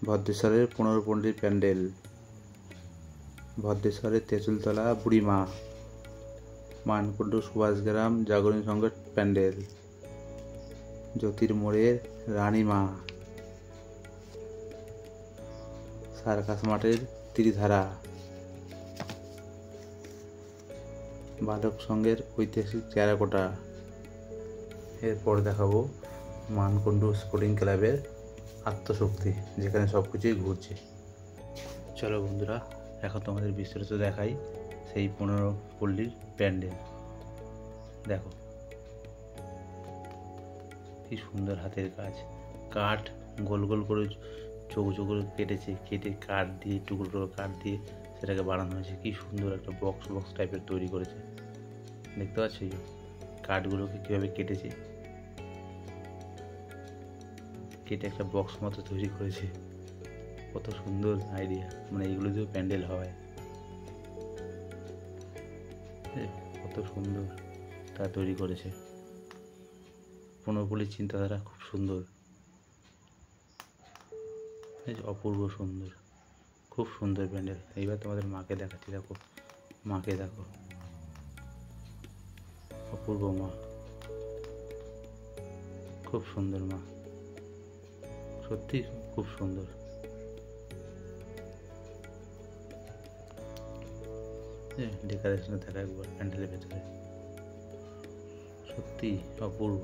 ভদ্রেশ্বরের 15 পল্লীর প্যান্ডেল, ভদ্রেশ্বরের তেঁতুলতলা বুড়িমা, মানকুণ্ডু সুভাষগ্রাম জাগরণী সংঘের প্যান্ডেল, জ্যোতির্মোড়ের রানীমা, সার্কাস মাঠের ত্রিধারা, বালক সংঘের ঐতিহাসিক টেরাকোটা। এরপর দেখাবো মানকুণ্ডু স্পোর্টিং ক্লাবের আত্মশক্তি, যেখানে সব কিছুই ঘুরছে। চলো বন্ধুরা, এখন তোমাদের বিস্তারিত দেখাই সেই 15 পল্লীর প্যান্ডেল। দেখো কি সুন্দর হাতের কাজ, কাঠ গোল গোল করে চৌকো চৌকো কেটেছে, কেটে কাঠ দিয়ে টুকরো কাঠ দিয়ে সেটাকে বানানো হয়েছে। কি সুন্দর একটা বক্স বক্স টাইপের তৈরি করেছে, দেখতে পাচ্ছ কাঠগুলোকে কীভাবে কেটেছে, কেটে একটা বক্স মতো তৈরি করেছে। কত সুন্দর আইডিয়া, মানে এইগুলো দিয়েও প্যান্ডেল হয়, কত সুন্দর তা তৈরি করেছে। 15 পল্লীর চিন্তাধারা খুব সুন্দর, অপূর্ব সুন্দর, খুব সুন্দর প্যান্ডেল। এইবার তোমাদের মাকে দেখাচ্ছি, দেখো মাকে দেখো, অপূর্ব মা, খুব সুন্দর মা, সত্যি খুব সুন্দর। ডেকোরেশন দেখা একবার প্যান্ডেলের ভেতরে, সত্যি অপূর্ব।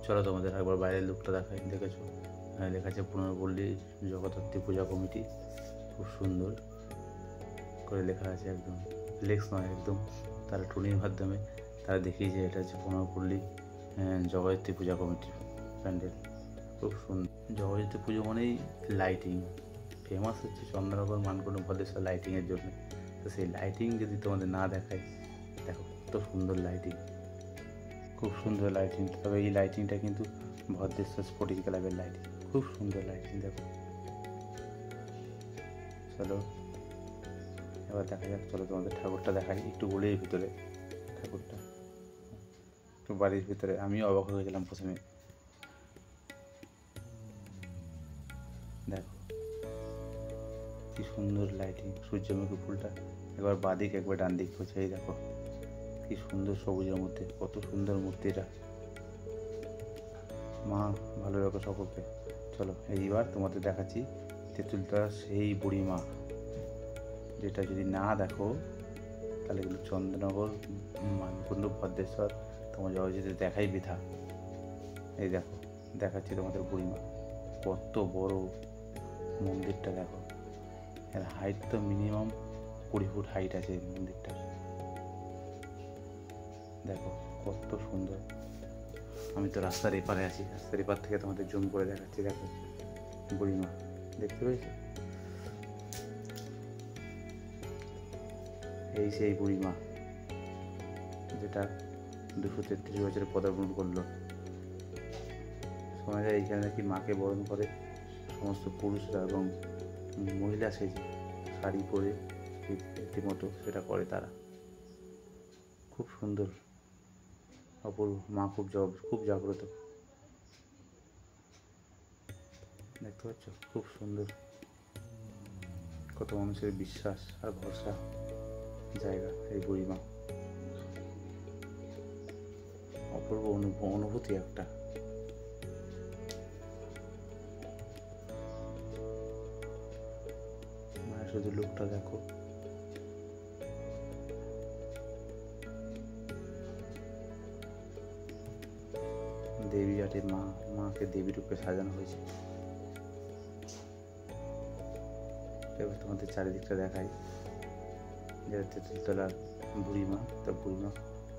চলো তোমাদের একবার বাইরের লুকটা দেখাই। দেখেছো লেখা আছে 15 পল্লী জগদ্ধাত্রী পূজা কমিটি, খুব সুন্দর করে লেখা আছে, একদম ফ্লেক্স নয়, একদম তারা টুনির মাধ্যমে তারা দেখিয়েছে এটা হচ্ছে 15 পল্লী জগদ্ধাত্রী পূজা কমিটির প্যান্ডেল, খুব সুন্দর। জগদ্ধাত্রী পুজো মানেই লাইটিং, ফেমাস হচ্ছে চন্দ্রনগর মানকুণ্ডু ভদ্রেশ্বর লাইটিংয়ের জন্য। তো সেই লাইটিং যদি তোমাদের না দেখায়, দেখো কত সুন্দর লাইটিং, খুব সুন্দর লাইটিং। তবে এই লাইটিংটা কিন্তু ভদ্রেশ্বর স্পোর্টিং ক্লাবের লাইটিং, খুব সুন্দর লাইটিং। দেখো চলো এবার দেখা যাক, চলো তোমাদের ঠাকুরটা দেখাই একটু গলির ভিতরে। ঠাকুরটা একটু বাড়ির ভিতরে, আমিও অবাক হয়ে গেলাম প্রথমে। দেখো কি সুন্দর লাইটিং, সূর্যমুখী ফুলটা একবার বাঁদিক একবার ডান দিক হচ্ছে, এই দেখো কি সুন্দর সবুজের মধ্যে, কত সুন্দর মূর্তিটা। মা ভালো রাখো সকলকে। চলো এইবার তোমাদের দেখাচ্ছি তেঁতুলতলা সেই বুড়িমা, যেটা যদি না দেখো তাহলে কিন্তু চন্দ্রনগর মানকুণ্ডু ভদ্রেশ্বর তোমার জগদ্ধাত্রী দেখাই বৃথা। এই দেখো দেখাচ্ছি তোমাদের বুড়িমা, কত বড় মন্দিরটা। দেখো এর হাইট তো মিনিমাম 20 ফুট হাইট আছে এই মন্দিরটা। দেখো কত সুন্দর। আমি তো রাস্তার এপারে আছি, রাস্তার এপার থেকে তোমাদের জুম করে দেখাচ্ছি। দেখো বুড়িমা, দেখতে পেয়েছো? এই সেই বুড়িমা যেটা 233 বছরে পদার্পণ করলো। শোনা যায় এইখানে নাকি মাকে বরণ করে সমস্ত পুরুষরা এবং মহিলা সেজে শাড়ি পরে রীতিমতো সেটা করে তারা। খুব সুন্দর, অপূর্ব। মা খুব জাগ্রত, দেখতে পাচ্ছ? খুব সুন্দর, কত মানুষের বিশ্বাস আর ভরসা জায়গা এই বুড়িমা। অপূর্ব অনুভূতি একটা। মায়ের শুধু লুকটা দেখো, দেবী আটে মাকে দেবী রূপে সাজানো হয়েছে। এবার তোমাদের চারিদিকটা দেখাই, যেটা তেঁতুলতলার বুড়িমা। তা বুড়িমা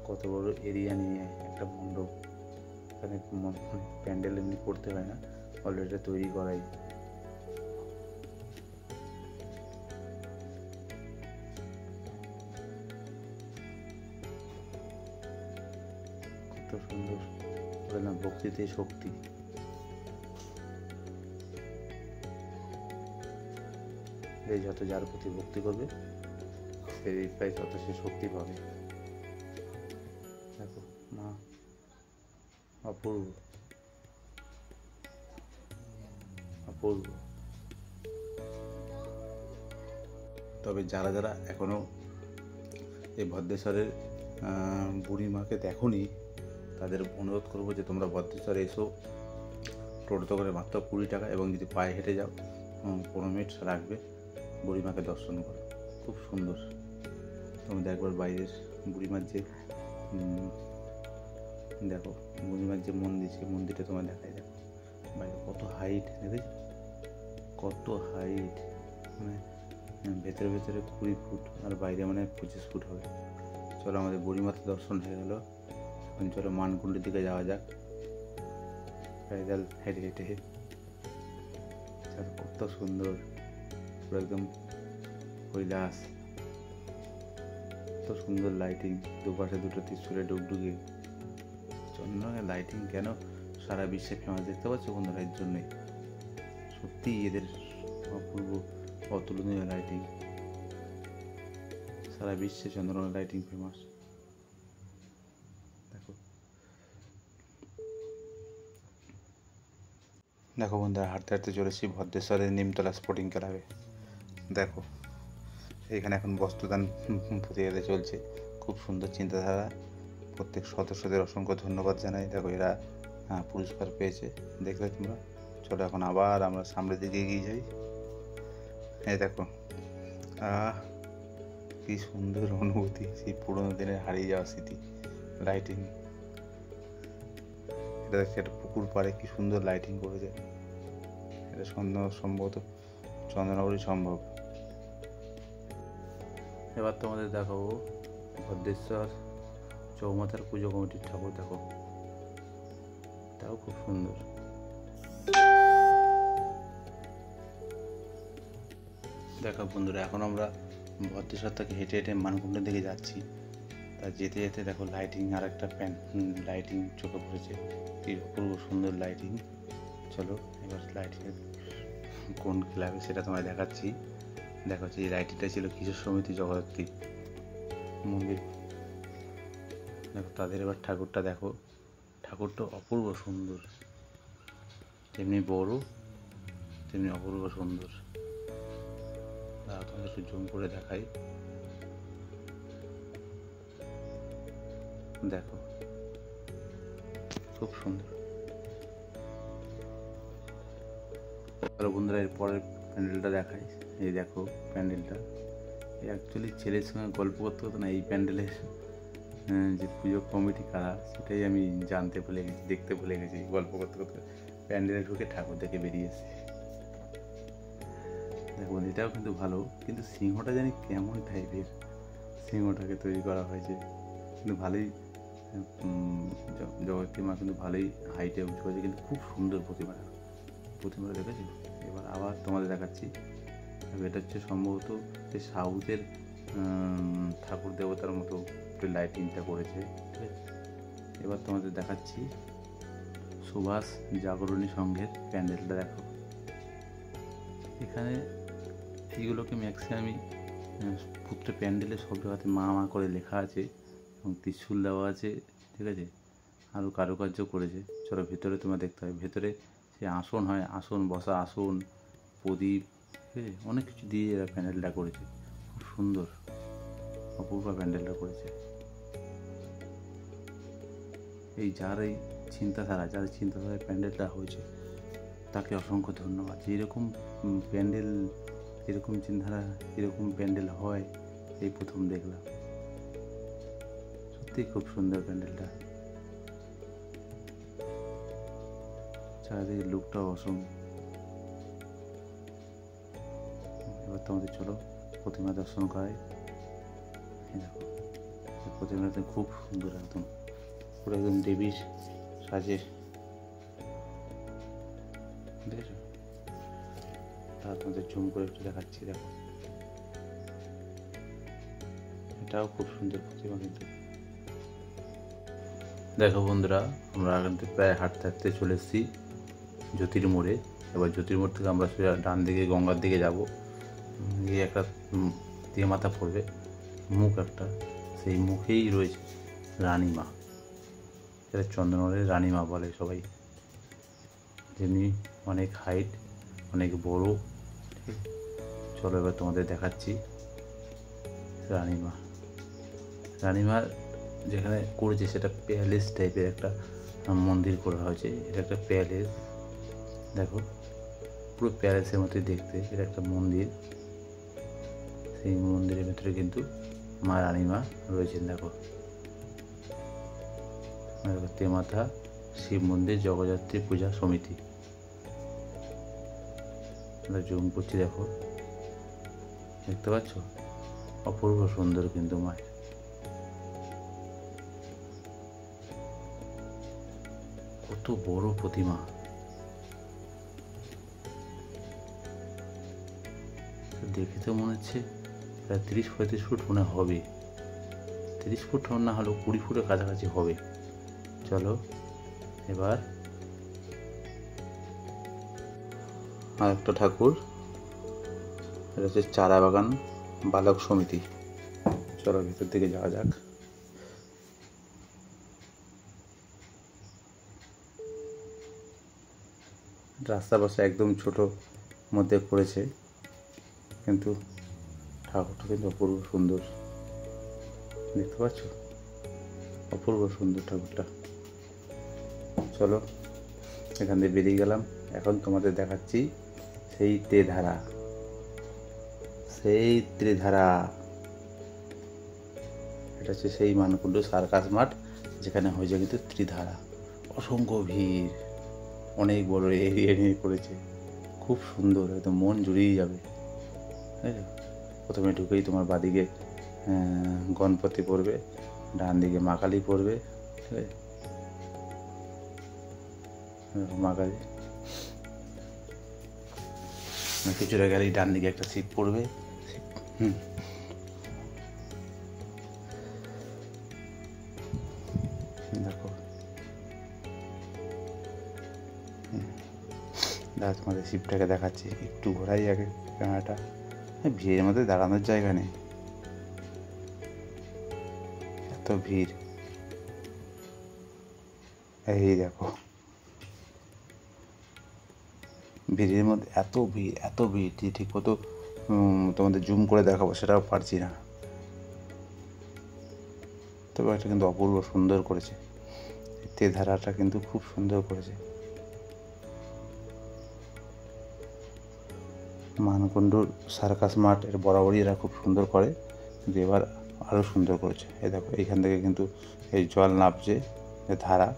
কত বড় এরিয়া নিয়ে একটা মণ্ডপ, এখানে প্যান্ডেল এমনি করতে হয় না, অলরেডি তৈরি করাই। কত সুন্দর, বললাম ভক্তিতে শক্তি। এই যত যার প্রতি ভক্তি করবে সেই তত সে শক্তি পাবে। দেখো মা অপূর্ব অপূর্ব। তবে যারা যারা এখনও এই ভদ্রেশ্বরের বুড়িমাকে দেখোনি, তাদের অনুরোধ করবো যে তোমরা ভদ্রেশ্বরে এসো। টোটোতে করে মাত্র 20 টাকা, এবং যদি পায়ে হেঁটে যাও 15 মিনিট লাগবে। বুড়িমাকে দর্শন করো, খুব সুন্দর। তোমরা একবার বাইরের বুড়িমার যে দেখো, বুড়িমার যে মন্দির, সেই মন্দিরটা তোমার দেখাই। দেখো বাইরে কত হাইট, দেখেছ কত হাইট, মানে ভেতরে ভেতরে 20 ফুট আর বাইরে মানে 25 ফুট হবে। চলো, আমাদের বুড়িমাতে দর্শন হয়ে গেল। এখন চলো মানকুণ্ডের দিকে যাওয়া যাক, প্যারাল হেঁটে হেঁটে। কত সুন্দর, পুরো একদম কৈলাস। কত সুন্দর লাইটিং, দুপাশে দুটো ত্রিশূলে ডুগডুগি। চন্দ্রভাগার লাইটিং কেন সারা বিশ্বে ফেমাস দেখতে পাচ্ছ বন্ধুরা, এর জন্যই। সত্যি এদের অপূর্ব অতুলনীয় লাইটিং, সারা বিশ্বে চন্দ্রভাগার লাইটিং ফেমাস। দেখো দেখো বন্ধুরা, হাঁটতে হাঁটতে চলেছি ভদ্রেশ্বরের নিমতলা স্পোর্টিং ক্লাবে। দেখো এখানে এখন বস্ত্রদান প্রতিযোগিতা চলছে, খুব সুন্দর চিন্তাধারা। প্রত্যেক সদস্যদের অসংখ্য ধন্যবাদ জানাই। দেখো এরা পুরস্কার পেয়েছে, দেখলে তোমরা। চলো এখন আবার আমরা সামনের দিকে এগিয়ে যাই। এই দেখো কি সুন্দর অনুভূতি, সেই পুরোনো দিনের হারিয়ে যাওয়া স্মৃতি। লাইটিং, এটা দেখছি একটা পুকুর পাড়ে কি সুন্দর লাইটিং করেছে। এটা সম্ভবত চন্দ্রনগরই সম্ভব। এবার তোমাদের দেখাবো ভদ্রেশ্বর চৌমাথার পুজো কমিটির ঠাকুর। দেখো এটাও খুব সুন্দর। দেখো বন্ধুরা, এখন আমরা ভদ্রেশ্বর থেকে হেঁটে হেঁটে মানকুণ্ডের দিকে যাচ্ছি। তা যেতে যেতে দেখো লাইটিং, আর একটা লাইটিং চোখে পড়েছে, কি অপূর্ব সুন্দর লাইটিং। চলো এবার লাইটিংয়ের কোন ক্লাবে সেটা তোমায় দেখাচ্ছি। দেখো এই লাইটিংটা ছিল কিশোর সমিতি জগদ্ধাত্রী মন্দির। দেখো তাদের এবার ঠাকুরটা দেখো, ঠাকুরটা অপূর্ব সুন্দর, তেমনি বড় তেমনি অপূর্ব সুন্দর। তোমাদের একটু জুম করে দেখাই। দেখো খুব সুন্দর। বন্ধুরা এরপরের প্যান্ডেলটা দেখাই। এই দেখো প্যান্ডেলটা, অ্যাকচুয়ালি ছেলের সঙ্গে গল্প করতে করতে না, এই প্যান্ডেলের যে পুজো কমিটি কারা সেটাই আমি জানতে ভুলে গেছি, দেখতে ভুলে গেছি। গল্প করতে করতে প্যান্ডেলে ঢুকে ঠাকুর দেখে বেরিয়েছে। দেখো এটাও কিন্তু ভালো, কিন্তু সিংহটা জানি কেমন টাইপের সিংহটাকে তৈরি করা হয়েছে, কিন্তু ভালোই। জগদ্ধাত্রী মা কিন্তু ভালোই হাইটে উঁচু হয়েছে, কিন্তু খুব সুন্দর প্রতিমাটা দেখেছি। এবার আবার তোমাদের দেখাচ্ছি। এটা হচ্ছে সম্ভবত যে সাউথের ঠাকুর দেবতার মতো লাইটিংটা করেছে, ঠিক আছে। এবার তোমাদের দেখাচ্ছি সুভাষ জাগরণী সংঘের প্যান্ডেলটা। দেখো এখানে এইগুলোকে ম্যাক্সিমামই পুত্র প্যান্ডেলে সব জায়গাতে মা মা করে লেখা আছে, এবং ত্রিশূল দেওয়া আছে, ঠিক আছে। আরও কারুকার্য করেছে। চলো ভেতরে তোমরা দেখতে হবে। ভেতরে সে আসন হয়, আসন বসা আসন, প্রদীপ, ঠিক আছে, অনেক কিছু দিয়ে এরা প্যান্ডেলটা করেছে। খুব সুন্দর অপূর্ব প্যান্ডেলটা করেছে। এই যার চিন্তাধারায় প্যান্ডেলটা হয়েছে তাকে অসংখ্য ধন্যবাদ। যেরকম প্যান্ডেল, এরকম চিন্তাধারা, এরকম প্যান্ডেল হয় এই প্রথম দেখলাম। সত্যি খুব সুন্দর প্যান্ডেলটা, চারিদিকে লুকটাও অসম। এবার তোমাদের চলো প্রতিমা দর্শন করাই। দেখো প্রতিমাটা খুব সুন্দর, একদম পুরো একদম দেবীর সাজে, দেখেছো। তা তোমাদের জুম করে একটু দেখাচ্ছি। দেখো এটাও খুব সুন্দর প্রতিমা কিন্তু। দেখো বন্ধুরা, আমরা কিন্তু প্রায় হাঁটতে হাঁটতে চলে এসেছি জ্যোতির্মোড়ে। এবার জ্যোতির্মোড় থেকে আমরা সোজা ডান দিকে গঙ্গার দিকে যাব। গিয়ে একটা দিয়ে মাথা পড়বে মুখ একটা, সেই মুখেই রয়েছে রানীমা। এটা চন্দননগরের রানীমা বলে সবাই, যেমনি অনেক হাইট, অনেক বড়। ঠিক, চলো এবার তোমাদের দেখাচ্ছি রানীমা। রানীমার যেখানে করেছে সেটা প্যালেস টাইপের একটা মন্দির করা হয়েছে। এটা একটা প্যালেস, দেখো পুরো প্যালেসের মতোই দেখতে। এটা একটা মন্দির, সেই মন্দিরের ভেতরে কিন্তু মা রানীমা রয়েছেন। দেখো তেমাথা শিব মন্দির জগদ্ধাত্রী পূজা সমিতি। জুম করছি, দেখো দেখতে পাচ্ছ, অপূর্ব সুন্দর কিন্তু মায়ের। কত বড় প্রতিমা, দেখে তো মনে হচ্ছে প্রায় 30-35 ফুট মনে হবে। 30 ফুট না হলেও 20 ফুটের কাছাকাছি হবে। চলো এবার আর একটা ঠাকুর, এটা হচ্ছে চারা বাগান বালক সমিতি। চলো ভেতর দিকে যাওয়া যাক। রাস্তার পাশে একদম ছোট মধ্যে করেছে, কিন্তু ঠাকুরটা কিন্তু অপূর্ব সুন্দর, দেখতে পাচ্ছ, অপূর্ব সুন্দর ঠাকুরটা। চলো এখান থেকে বেরিয়ে গেলাম। এখন তোমাদের দেখাচ্ছি সেই ত্রিধারা, সেই ত্রিধারা। এটা হচ্ছে সেই মানকুণ্ড সার্কাস মাঠ, যেখানে হয়েছে কিন্তু ত্রিধারা। অসংখ্য ভিড়, অনেক বড় এরিয়া নিয়ে করেছে, খুব সুন্দর, একদম মন জুড়িয়ে যাবে। প্রথমে ঢুকেই তোমার বাদিকে গণপতি পড়বে, ডান দিকে মা কালী পড়বে। ঠিক আছে, মা কালী কিছুটা গেলেই ডান দিকে একটা শিব পড়বে। দেখো তোমাদের শিবটাকে দেখাচ্ছি, একটু ঘোরাই আগে ক্যামেরাটা। ভিড়ের মধ্যে দাঁড়ানোর জায়গা নেই, এত ভিড়। এই দেখো ভিড়ের মধ্যে এত ভিড়, এত ভিড় যে ঠিক মতো তোমাদের জুম করে দেখাবো সেটাও পারছি না। তবে এটা কিন্তু অপূর্ব সুন্দর করেছে, ত্রিধারাটা কিন্তু খুব সুন্দর করেছে। মানকুণ্ডুর সার্কাস মাঠ এর বরাবরই এরা খুব সুন্দর করে, কিন্তু এবার আরও সুন্দর করেছে। এই দেখো এইখান থেকে কিন্তু এই জল নামছে, ধারা,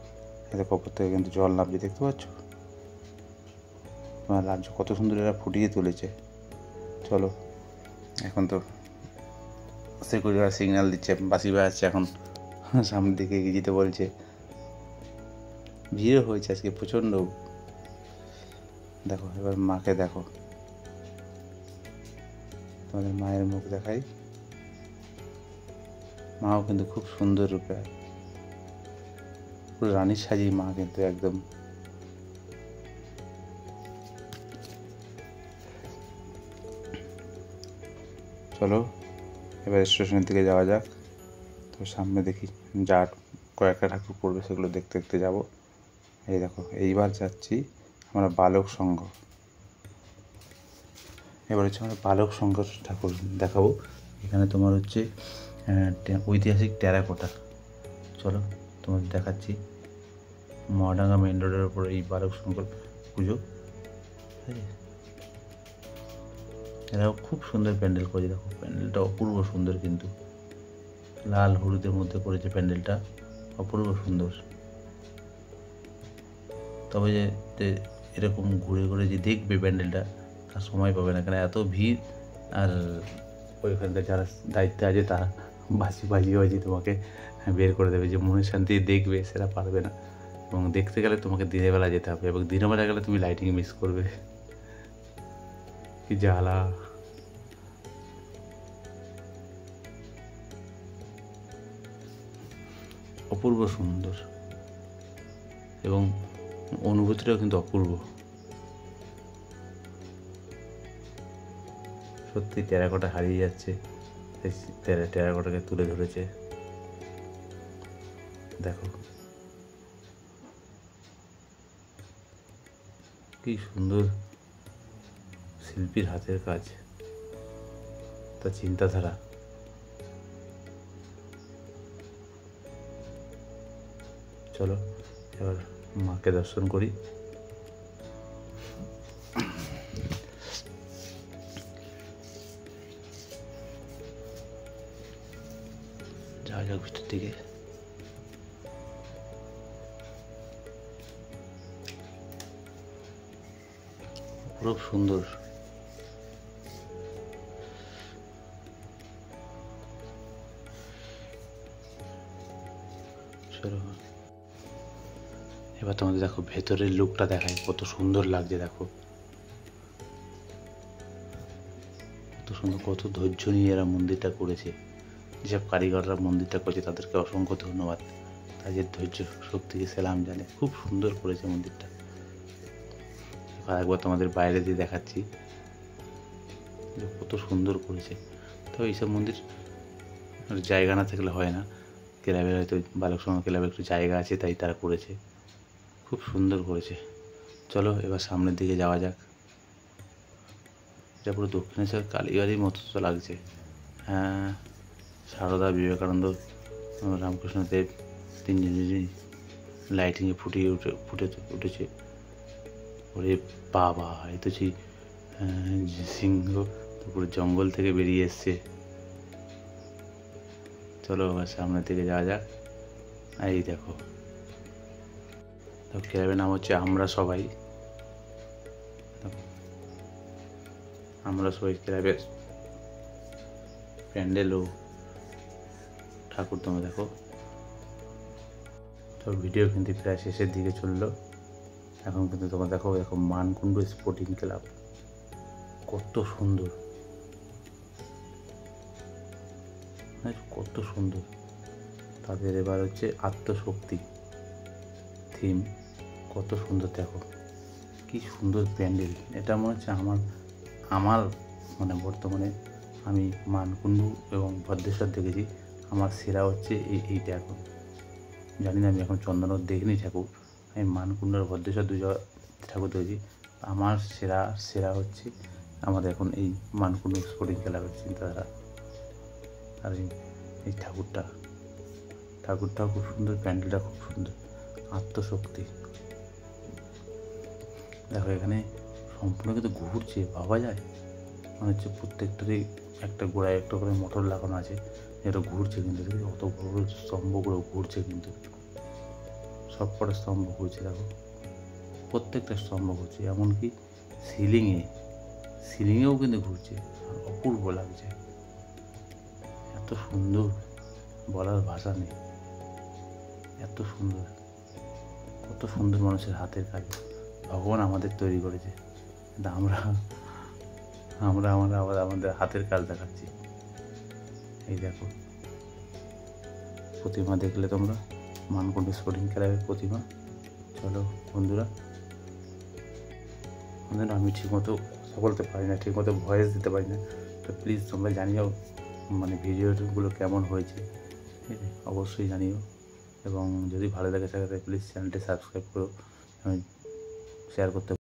এই দেখো ওপর থেকে কিন্তু জল নামছে, দেখতে পাচ্ছ তোমার রাজ্য কত সুন্দর এরা ফুটিয়ে তুলেছে। চলো এখন তো সিকিউরিটি সিগন্যাল দিচ্ছে, বাসি বাজাচ্ছে, এখন সামনের দিকে এগিয়ে যেতে বলছে। ভিড় হয়েছে আজকে প্রচণ্ড। দেখো এবার মাকে দেখো, তোমাদের মায়ের মুখ দেখাই। মাও কিন্তু খুব সুন্দর রূপে, পুরো রানীর সাজি মা কিন্তু একদম। চলো এবার স্টেশনের দিকে যাওয়া যাক। তো সামনে দেখি যা কয়েকটা ঠাকুর পড়বে সেগুলো দেখতে দেখতে যাবো। এই দেখো এইবার যাচ্ছি আমরা বালক সংঘ। এবার হচ্ছে আমরা বালক সংঘ ঠাকুর দেখাবো। এখানে তোমার হচ্ছে ঐতিহাসিক টেরাকোটা। চলো তোমাদের দেখাচ্ছি। মহাডাঙ্গা মেন রোডের ওপর এই বালক সংঘ পুজো। ঠিক আছে, এরাও খুব সুন্দর প্যান্ডেল করেছে। দেখো প্যান্ডেলটা অপূর্ব সুন্দর, কিন্তু লাল হলুদের মধ্যে করেছে প্যান্ডেলটা, অপূর্ব সুন্দর। তবে যে এরকম ঘুরে ঘুরে যে দেখবে প্যান্ডেলটা তার সময় পাবে না, কেন এত ভিড়। আর ওইখানকার যারা দায়িত্বে আছে তারা বাজি তোমাকে বের করে দেবে, যে মনের শান্তি দেখবে সেটা পারবে না। এবং দেখতে গেলে তোমাকে দিনের বেলা যেতে হবে, এবং দিনের বেলা গেলে তুমি লাইটিং মিস করবে, কি জ্বালা। অপূর্ব সুন্দর, এবং অনুভূতিটাও কিন্তু অপূর্ব। সত্যি টেরাকোটা হারিয়ে যাচ্ছে, টেরাকোটাকে তুলে ধরেছে। দেখো কি সুন্দর শিল্পীর হাতের কাজ, তার চিন্তাধারা। চলো এবার মাকে দর্শন করি। যাওয়া যাক ভিতর দিকে। খুব সুন্দর। চলো এবার তোমাদের দেখো ভেতরের লুকটা দেখায়, কত সুন্দর লাগছে। দেখো কত সুন্দর, কত ধৈর্য নিয়ে এরা মন্দিরটা করেছে। যেসব কারিগররা মন্দিরটা করেছে তাদেরকে অসংখ্য ধন্যবাদ। তাদের ধৈর্য শক্তিকে সেলাম জানে। খুব সুন্দর করেছে মন্দিরটা। আর একবার তোমাদের বাইরে দিয়ে দেখাচ্ছি যে কত সুন্দর করেছে। তো এইসব মন্দির জায়গা না থাকলে হয় না। ক্লাবের হয়তো বালক সংঘ ক্লাবের একটু জায়গা আছে, তাই তারা করেছে। খুব সুন্দর করেছে। চলো এবার সামনের দিকে যাওয়া যাক। এটা পুরো দক্ষিণেশ্বর কালীবাড়ির মতো তো লাগছে। হ্যাঁ, সারদা, বিবেকানন্দ, রামকৃষ্ণদেব তিনজনেরই লাইটিংয়ে ফুটে উঠেছে। ওরে বাবা, এ তো সেই সিংহ পুরো জঙ্গল থেকে বেরিয়ে এসছে। চলো এবার সামনের দিকে যাওয়া যাক। এই দেখো, ক্লাবের নাম হচ্ছে আমরা সবাই। আমরা সবাই ক্লাবের প্যান্ডেল ও ঠাকুর তোমরা দেখো। তো ভিডিও কিন্তু প্রায় শেষের দিকে চললো। এখন কিন্তু তোমরা দেখো মানকুণ্ড স্পোর্টিং ক্লাব কত সুন্দর, কত সুন্দর। তাদের এবার হচ্ছে আত্মশক্তি থিম, কত সুন্দর। দেখো কি সুন্দর প্যান্ডেল। এটা মনে হচ্ছে আমার মানে বর্তমানে আমি মানকুণ্ড এবং ভদ্রেশ্বর দেখেছি, আমার সেরা হচ্ছে এইটা। এখন জানি না, আমি এখন চন্দনর দেখিনি ঠাকুর। আমি মানকুণ্ড আর ভদ্রেশ্বর দু জায়গা ঠাকুর দেখেছি। আমার সেরা হচ্ছে আমাদের এখন এই মানকুণ্ড স্পোর্টিং ক্লাবের চিন্তাধারা। আর এই ঠাকুরটাও খুব সুন্দর, প্যান্ডেলটা খুব সুন্দর। আত্মশক্তি দেখো, এখানে সম্পূর্ণ কিন্তু ঘুরছে, ভাবা যায় মনে হচ্ছে প্রত্যেকটারই একটা গোড়ায় একটা করে মোটর লাগানো আছে, যেটা ঘুরছে। কিন্তু অত বড় বড় স্তম্ভগুলো ঘুরছে, কিন্তু সব কটা স্তম্ভ ঘুরছে। দেখো প্রত্যেকটা স্তম্ভ ঘুরছে, এমনকি সিলিংয়েও কিন্তু ঘুরছে। আর অপূর্ব লাগছে, এত সুন্দর, বলার ভাষা নেই। এত সুন্দর, কত সুন্দর মানুষের হাতের কাজ। ভগবান আমাদের তৈরি করেছে, কিন্তু আমরা আবার আমাদের হাতের কাজ দেখাচ্ছি। এই দেখো প্রতিমা দেখলে তোমরা, মানকুণ্ড স্পোর্টিং ক্লাবের প্রতিমা। চলো বন্ধুরা, আমি ঠিকমতো কথা বলতে পারি না, ঠিকমতো ভয়েস দিতে পারি না, তো প্লিজ তোমরা জানিও মানে ভিডিওগুলো কেমন হয়েছে, ঠিক আছে? অবশ্যই জানিও। এবং যদি ভালো লাগে থাকে প্লিজ চ্যানেলটি সাবস্ক্রাইব করো, আমি শেয়ার করতে